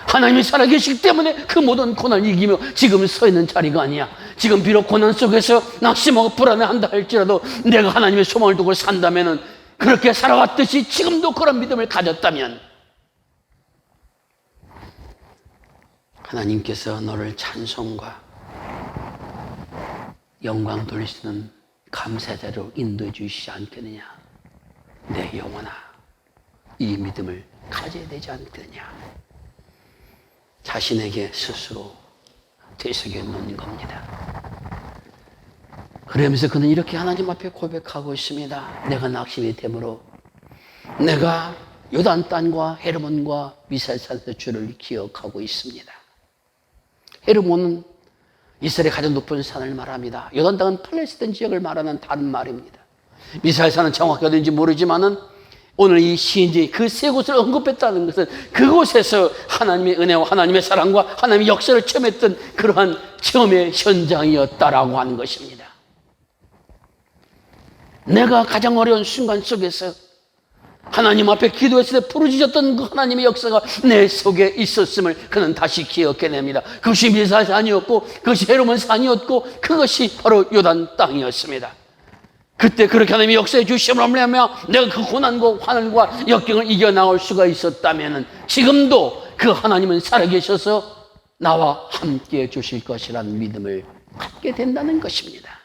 하나님이 살아계시기 때문에 그 모든 고난을 이기며 지금 서 있는 자리가 아니야. 지금 비록 고난 속에서 낙심하고 불안해한다 할지라도 내가 하나님의 소망을 두고 산다면, 그렇게 살아왔듯이 지금도 그런 믿음을 가졌다면 하나님께서 너를 찬송과 영광 돌릴 수 있는 감사자로 인도해 주시지 않겠느냐? 내 영혼아, 이 믿음을 가져야 되지 않겠느냐? 자신에게 스스로 되새겨 놓는 겁니다. 그러면서 그는 이렇게 하나님 앞에 고백하고 있습니다. 내가 낙심이 되므로 내가 요단 땅과 헤르몬과 미살산에서 주를 기억하고 있습니다. 헤르몬은 이스라엘의 가장 높은 산을 말합니다. 요단 땅은 팔레스타인 지역을 말하는 다른 말입니다. 미살산은 정확히 어딘지 모르지만은 오늘 이 시인이 그 세 곳을 언급했다는 것은 그곳에서 하나님의 은혜와 하나님의 사랑과 하나님의 역사를 체험했던 그러한 체험의 현장이었다라고 하는 것입니다. 내가 가장 어려운 순간 속에서 하나님 앞에 기도했을 때 부르짖었던 그 하나님의 역사가 내 속에 있었음을 그는 다시 기억해냅니다. 그것이 미살산이었고 그것이 헤르몬 산이었고 그것이 바로 요단 땅이었습니다. 그때 그렇게 하나님의 역사에 주심을 말미암아 내가 그 고난과 환난과 역경을 이겨나올 수가 있었다면 지금도 그 하나님은 살아계셔서 나와 함께 주실 것이라는 믿음을 갖게 된다는 것입니다.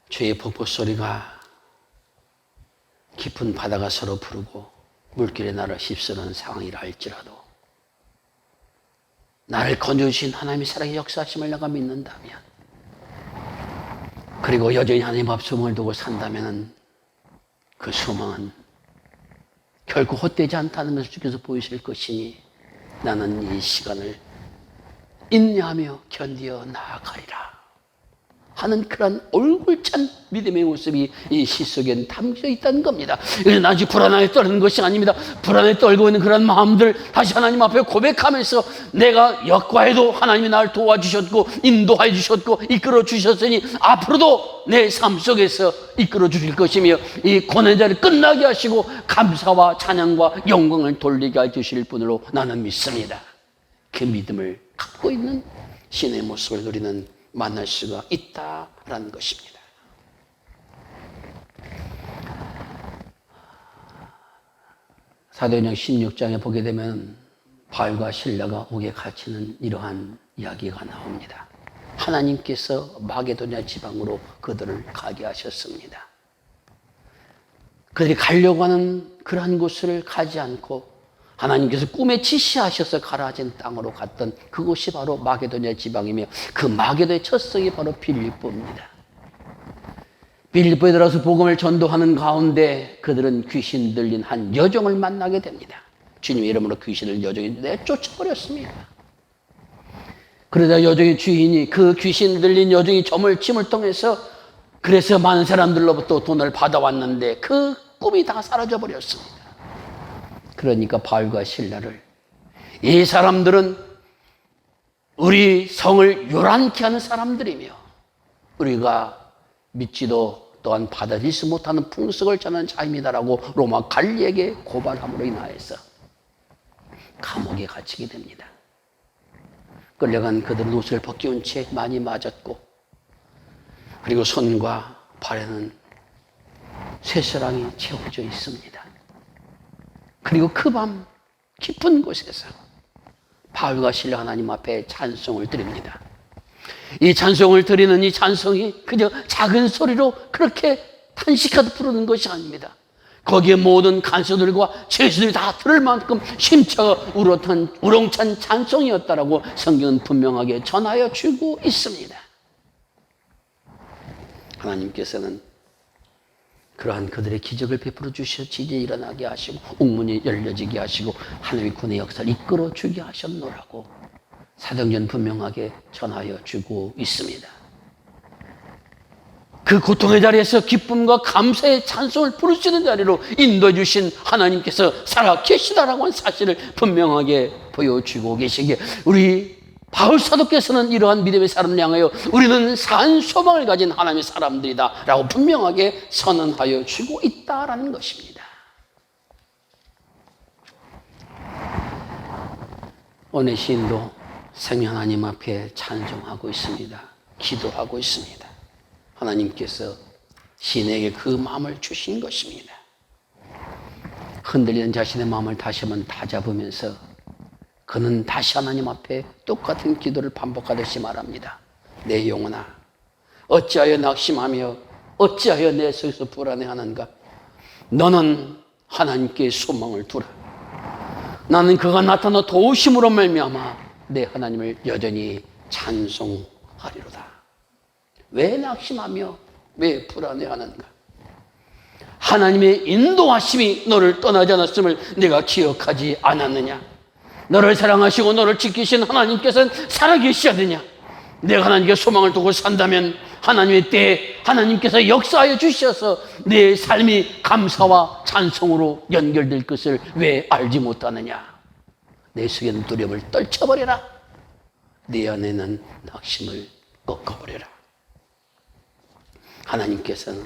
죄의 폭포 소리가 깊은 바다가 서로 부르고 물길에 나를 휩쓰는 상황이라 할지라도 나를 건져주신 하나님의 사랑의 역사하심을 내가 믿는다면, 그리고 여전히 하나님 앞 소망을 두고 산다면 그 소망은 결코 헛되지 않다는 것을 주께서 보이실 것이니 나는 이 시간을 인내하며 견디어 나아가리라 하는 그런 얼굴찬 믿음의 모습이 이 시 속엔 담겨 있다는 겁니다. 그래서 나 아직 불안하게 떨는 것이 아닙니다. 불안에 떨고 있는 그런 마음들 다시 하나님 앞에 고백하면서 내가 역과에도 하나님이 나를 도와주셨고 인도해 주셨고 이끌어 주셨으니 앞으로도 내 삶 속에서 이끌어 주실 것이며 이 고난의 자리를 끝나게 하시고 감사와 찬양과 영광을 돌리게 해 주실 분으로 나는 믿습니다. 그 믿음을 갖고 있는 신의 모습을 누리는 만날 수가 있다라는 것입니다. 사도행전 16장에 보게 되면 바울과 실라가 옥에 갇히는 이러한 이야기가 나옵니다. 하나님께서 마게도냐 지방으로 그들을 가게 하셨습니다. 그들이 가려고 하는 그러한 곳을 가지 않고 하나님께서 꿈에 지시하셔서 가라진 땅으로 갔던 그곳이 바로 마게도냐 지방이며 그 마게도의 첫 성이 바로 빌립보입니다. 빌립보에 들어서 복음을 전도하는 가운데 그들은 귀신 들린 한 여종을 만나게 됩니다. 주님의 이름으로 귀신을 여종이 내쫓아버렸습니다. 그러자 여종의 주인이 그 귀신 들린 여종이 저물침을 통해서 그래서 많은 사람들로부터 돈을 받아왔는데 그 꿈이 다 사라져버렸습니다. 그러니까 바울과 실라를 이 사람들은 우리 성을 요란케 하는 사람들이며 우리가 믿지도 또한 받아들이지 못하는 풍속을 전하는 자입니다라고 로마 관리에게 고발함으로 인하여서 감옥에 갇히게 됩니다. 끌려간 그들은 옷을 벗겨온 채 많이 맞았고, 그리고 손과 발에는 쇠사랑이 채워져 있습니다. 그리고 그 밤 깊은 곳에서 바울과 실라 하나님 앞에 찬송을 드립니다. 이 찬송을 드리는 이 찬송이 그저 작은 소리로 그렇게 탄식하듯 부르는 것이 아닙니다. 거기에 모든 간수들과 죄수들이 다 들을 만큼 심차가 우렁찬 찬송이었다라고 성경은 분명하게 전하여 주고 있습니다. 하나님께서는 그러한 그들의 기적을 베풀어 주셔 지진이 일어나게 하시고 옥문이 열려지게 하시고 하나님의 군의 역사를 이끌어 주게 하셨노라고 사도행전 분명하게 전하여 주고 있습니다. 그 고통의 자리에서 기쁨과 감사의 찬송을 부르시는 자리로 인도해 주신 하나님께서 살아 계시다라고 하는 사실을 분명하게 보여주고 계시기에 우리 바울 사도께서는 이러한 믿음의 사람을 향하여 우리는 산 소망을 가진 하나님의 사람들이다 라고 분명하게 선언하여 주고 있다라는 것입니다. 오늘 시인도 생명 하나님 앞에 찬송하고 있습니다. 기도하고 있습니다. 하나님께서 시인에게 그 마음을 주신 것입니다. 흔들리는 자신의 마음을 다시 한번 다잡으면서 그는 다시 하나님 앞에 똑같은 기도를 반복하듯이 말합니다. 내 영혼아, 어찌하여 낙심하며 어찌하여 내 속에서 불안해하는가? 너는 하나님께 소망을 두라. 나는 그가 나타나 도우심으로 말미암아 내 하나님을 여전히 찬송하리로다. 왜 낙심하며 왜 불안해하는가? 하나님의 인도하심이 너를 떠나지 않았음을 내가 기억하지 않았느냐? 너를 사랑하시고 너를 지키신 하나님께서는 살아계시느냐? 내가 하나님께 소망을 두고 산다면 하나님의 때에 하나님께서 역사하여 주셔서 내 삶이 감사와 찬송으로 연결될 것을 왜 알지 못하느냐? 내 속에는 두려움을 떨쳐버려라. 내 안에는 낙심을 꺾어버려라. 하나님께서는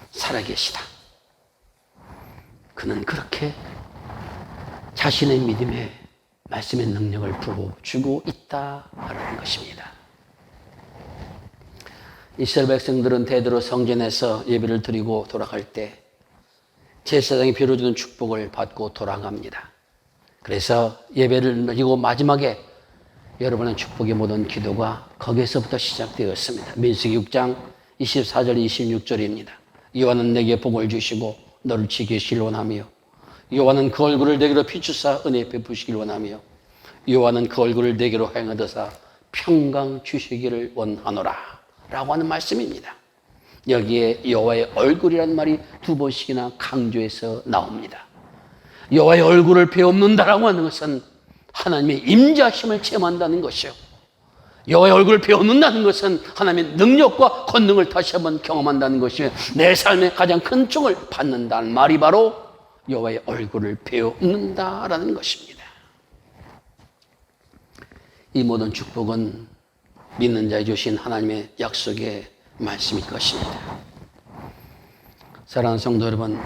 살아계시다. 그는 그렇게 자신의 믿음에 말씀의 능력을 부어주고 있다라는 것입니다. 이스라엘 백성들은 대대로 성전에서 예배를 드리고 돌아갈 때 제사장이 빌어주는 축복을 받고 돌아갑니다. 그래서 예배를 드리고 마지막에 여러분의 축복의 모든 기도가 거기에서부터 시작되었습니다. 민수기 6장 24절 26절입니다. 여호와는 내게 복을 주시고 너를 지키시길 원하며 여호와는 그 얼굴을 내게로 비추사 은혜 베푸시길 원하며 여호와는 그 얼굴을 내게로 행하더사 평강 주시기를 원하노라 라고 하는 말씀입니다. 여기에 여호와의 얼굴이라는 말이 두 번씩이나 강조해서 나옵니다. 여호와의 얼굴을 베옵는다라고 하는 것은 하나님의 임재하심을 체험한다는 것이요, 여호와의 얼굴을 베옵는다는 것은 하나님의 능력과 권능을 다시 한번 경험한다는 것이며 내 삶의 가장 큰 총을 받는다는 말이 바로 여호와의 얼굴을 베옵는다라는 것입니다. 이 모든 축복은 믿는 자에 주신 하나님의 약속의 말씀일 것입니다. 사랑하는 성도 여러분,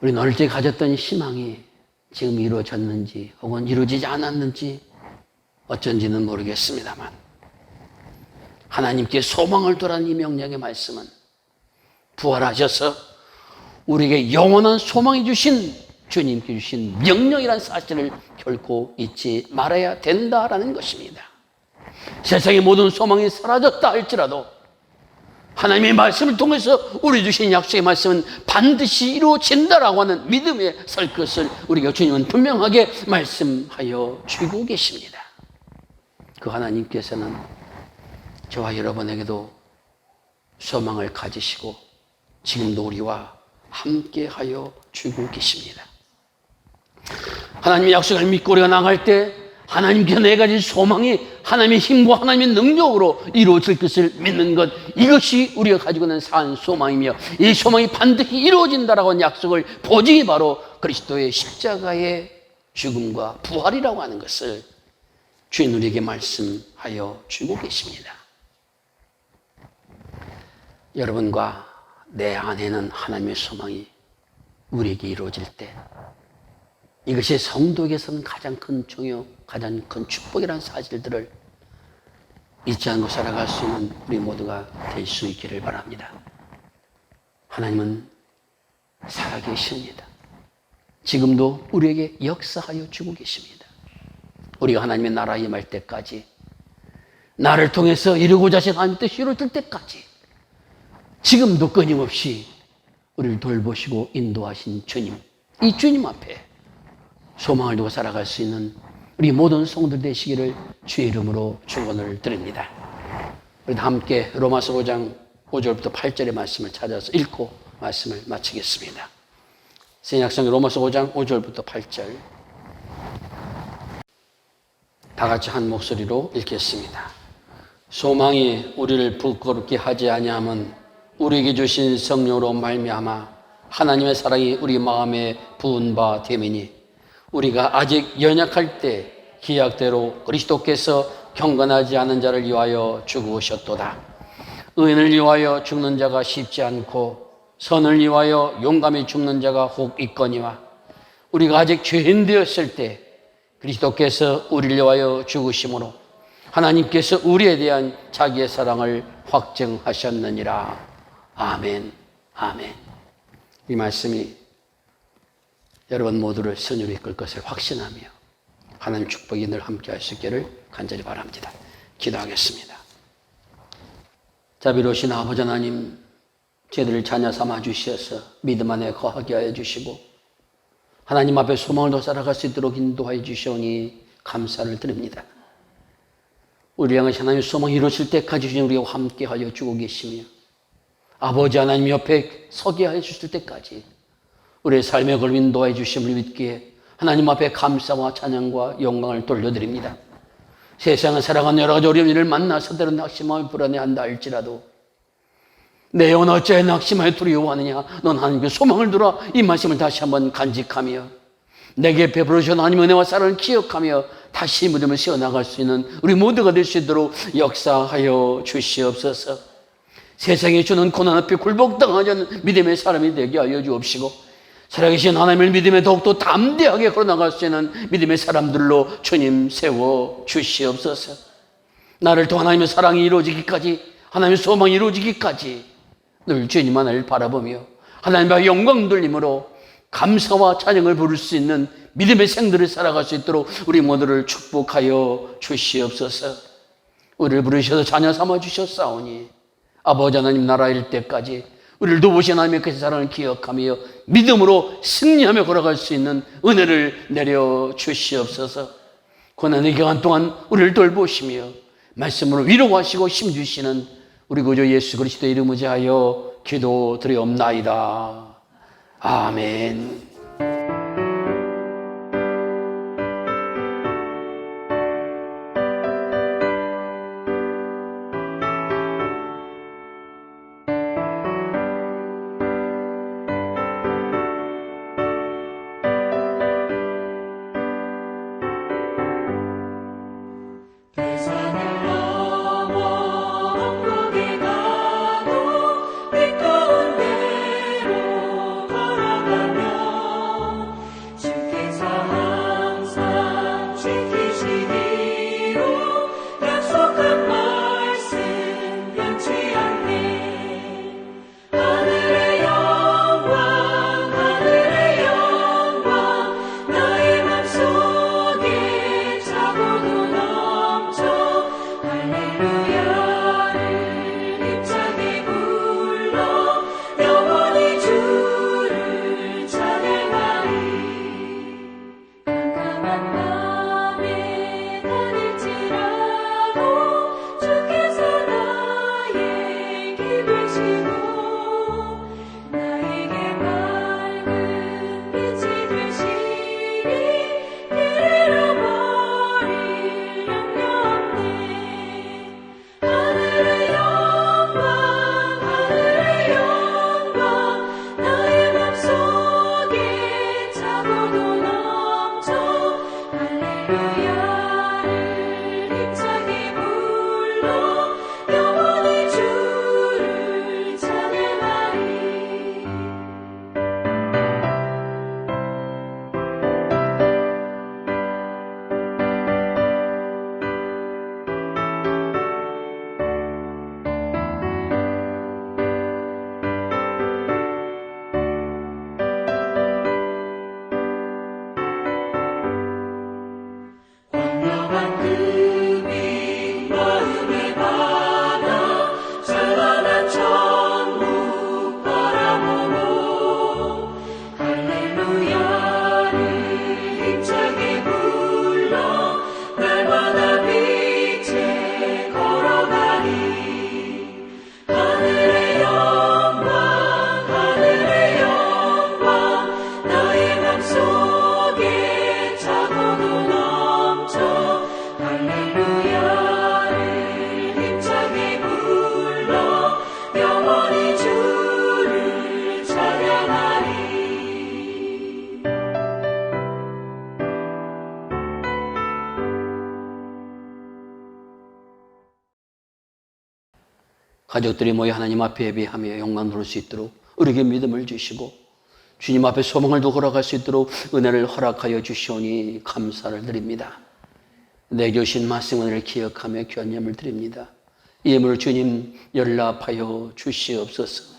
우리는 어릴 때 가졌던 희망이 지금 이루어졌는지 혹은 이루어지지 않았는지 어쩐지는 모르겠습니다만 하나님께 소망을 두라는 이 명령의 말씀은 부활하셔서 우리에게 영원한 소망이 주신 주님께 주신 명령이라는 사실을 결코 잊지 말아야 된다라는 것입니다. 세상의 모든 소망이 사라졌다 할지라도 하나님의 말씀을 통해서 우리 주신 약속의 말씀은 반드시 이루어진다라고 하는 믿음에 설 것을 우리가 주님은 분명하게 말씀하여 주고 계십니다. 그 하나님께서는 저와 여러분에게도 소망을 가지시고 지금도 우리와 함께하여 주고 계십니다. 하나님의 약속을 믿고 우리가 나갈 때 하나님께서 내 가진 소망이 하나님의 힘과 하나님의 능력으로 이루어질 것을 믿는 것, 이것이 우리가 가지고 있는 산 소망이며 이 소망이 반드시 이루어진다라고 하는 약속을 보증이 바로 그리스도의 십자가의 죽음과 부활이라고 하는 것을 주인 우리에게 말씀하여 주고 계십니다. 여러분과 내 안에는 하나님의 소망이 우리에게 이루어질 때 이것이 성도에게서는 가장 큰 중요, 가장 큰 축복이라는 사실들을 잊지 않고 살아갈 수 있는 우리 모두가 될 수 있기를 바랍니다. 하나님은 살아계십니다. 지금도 우리에게 역사하여 주고 계십니다. 우리가 하나님의 나라에 임할 때까지, 나를 통해서 이루고자 하신 하나님의 뜻이 이루어질 때까지 지금도 끊임없이 우리를 돌보시고 인도하신 주님, 이 주님 앞에 소망을 두고 살아갈 수 있는 우리 모든 성도들 되시기를 주의 이름으로 축원을 드립니다. 우리 함께 로마서 5장 5절부터 8절의 말씀을 찾아서 읽고 말씀을 마치겠습니다. 신약성경 로마서 5장 5절부터 8절 다 같이 한 목소리로 읽겠습니다. 소망이 우리를 부끄럽게 하지 아니함은 우리에게 주신 성령으로 말미암아 하나님의 사랑이 우리 마음에 부은 바 됨이니 우리가 아직 연약할 때 기약대로 그리스도께서 경건하지 않은 자를 위하여 죽으셨도다. 의인을 위하여 죽는 자가 쉽지 않고 선을 위하여 용감히 죽는 자가 혹 있거니와 우리가 아직 죄인 되었을 때 그리스도께서 우리를 위하여 죽으심으로 하나님께서 우리에 대한 자기의 사랑을 확증하셨느니라. 아멘, 아멘. 이 말씀이 여러분 모두를 선으로 이끌 것을 확신하며 하나님 축복이 늘 함께 할 수 있기를 간절히 바랍니다. 기도하겠습니다. 자비로우신 아버지 하나님, 저희들을 자녀 삼아 주셔서 믿음 안에 거하게 하여 주시고 하나님 앞에 소망을 더 살아갈 수 있도록 인도하여 주시오니 감사를 드립니다. 우리 향하신 하나님의 소망이 이루어질 때까지 주님 우리와 함께 하여 주고 계시며 아버지 하나님 옆에 서게 하여 주실 때까지 우리의 삶의 걸 인도하여 주심을 믿기에 하나님 앞에 감사와 찬양과 영광을 돌려드립니다. 세상을 살아가는 여러 가지 어려운 일을 만나서 때로 낙심하며 불안해한다 할지라도 내 영혼 어찌하여 낙심하여 두려워하느냐. 넌 하나님께 소망을 두라. 이 말씀을 다시 한번 간직하며 내게 베풀어주신 하나님의 은혜와 사랑을 기억하며 다시 믿음을 세워나갈 수 있는 우리 모두가 될 수 있도록 역사하여 주시옵소서. 세상에 주는 고난 앞에 굴복당하지 않는 믿음의 사람이 되게 하여 주옵시고 살아계신 하나님을 믿음에 더욱더 담대하게 걸어나갈 수 있는 믿음의 사람들로 주님 세워 주시옵소서. 나를 통한 하나님의 사랑이 이루어지기까지, 하나님의 소망이 이루어지기까지 늘 주님만을 바라보며 하나님의 영광 돌림으로 감사와 찬양을 부를 수 있는 믿음의 생들을 살아갈 수 있도록 우리 모두를 축복하여 주시옵소서. 우리를 부르셔서 자녀 삼아 주셨사오니 아버지 하나님 나라일 때까지 우리를 도우신 하나님의 그 사랑을 기억하며 믿음으로 승리하며 걸어갈 수 있는 은혜를 내려 주시옵소서. 고난의 기간 동안 우리를 돌보시며 말씀으로 위로하시고 힘주시는 우리 구주 예수 그리스도의 이름으로 하여 기도드리옵나이다. 아멘. 가도 이 가운데로 걸어가며 가족들이 모여 하나님 앞에 예배하며 영광 돌릴 수 있도록 우리에게 믿음을 주시고 주님 앞에 소망을 두고 걸어갈 수 있도록 은혜를 허락하여 주시오니 감사를 드립니다. 내게 주신 말씀 은혜를 기억하며 귀한 예물 드립니다. 이 예물을 주님 연락하여 주시옵소서.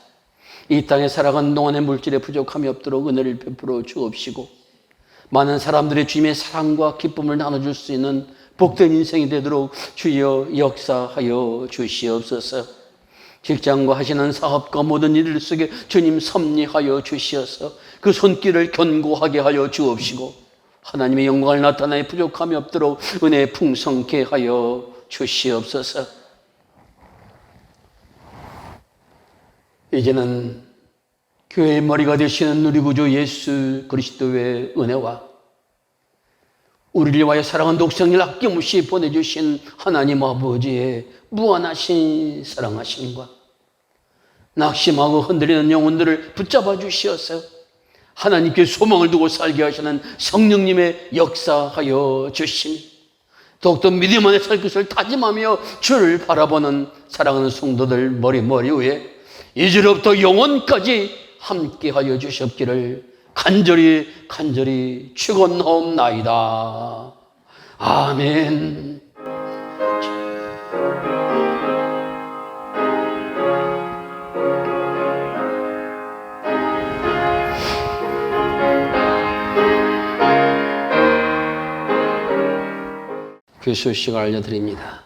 이 땅에 살아가는 동안에 물질에 부족함이 없도록 은혜를 베풀어 주옵시고 많은 사람들의 주님의 사랑과 기쁨을 나눠줄 수 있는 복된 인생이 되도록 주여 역사하여 주시옵소서. 직장과 하시는 사업과 모든 일 속에 주님 섭리하여 주시어서 그 손길을 견고하게 하여 주옵시고 하나님의 영광을 나타내 부족함이 없도록 은혜 풍성케 하여 주시옵소서. 이제는 교회의 머리가 되시는 우리 구주 예수 그리스도의 은혜와 우리를 위하여 사랑한 독생을 아낌없이 보내주신 하나님 아버지의 무한하신 사랑하심과 낙심하고 흔들리는 영혼들을 붙잡아 주시어서 하나님께 소망을 두고 살게 하시는 성령님의 역사하여 주심, 더욱더 믿음 안에 살 것을 다짐하며 주를 바라보는 사랑하는 성도들 머리 위에 이제로부터 영원까지 함께하여 주시옵기를 간절히 축원하옵나이다. 아멘. 교수 시간을 알려드립니다.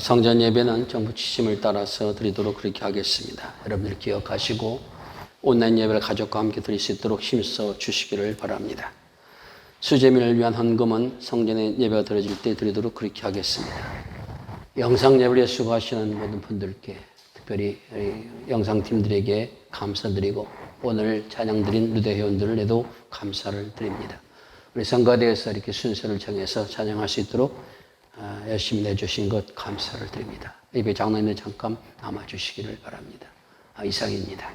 성전 예배는 정부 지침을 따라서 드리도록 그렇게 하겠습니다. 여러분들 기억하시고 온라인 예배를 가족과 함께 드릴 수 있도록 힘써 주시기를 바랍니다. 수재민을 위한 헌금은 성전에 예배가 드려질 때 드리도록 그렇게 하겠습니다. 영상 예배에 수고하시는 모든 분들께 특별히 영상팀들에게 감사드리고 오늘 찬양 드린 루데 회원들에도 감사를 드립니다. 우리 성가대에서 이렇게 순서를 정해서 찬양할 수 있도록 열심히 내주신 것 감사를 드립니다. 예배 장로님들 잠깐 남아주시기를 바랍니다. 이상입니다.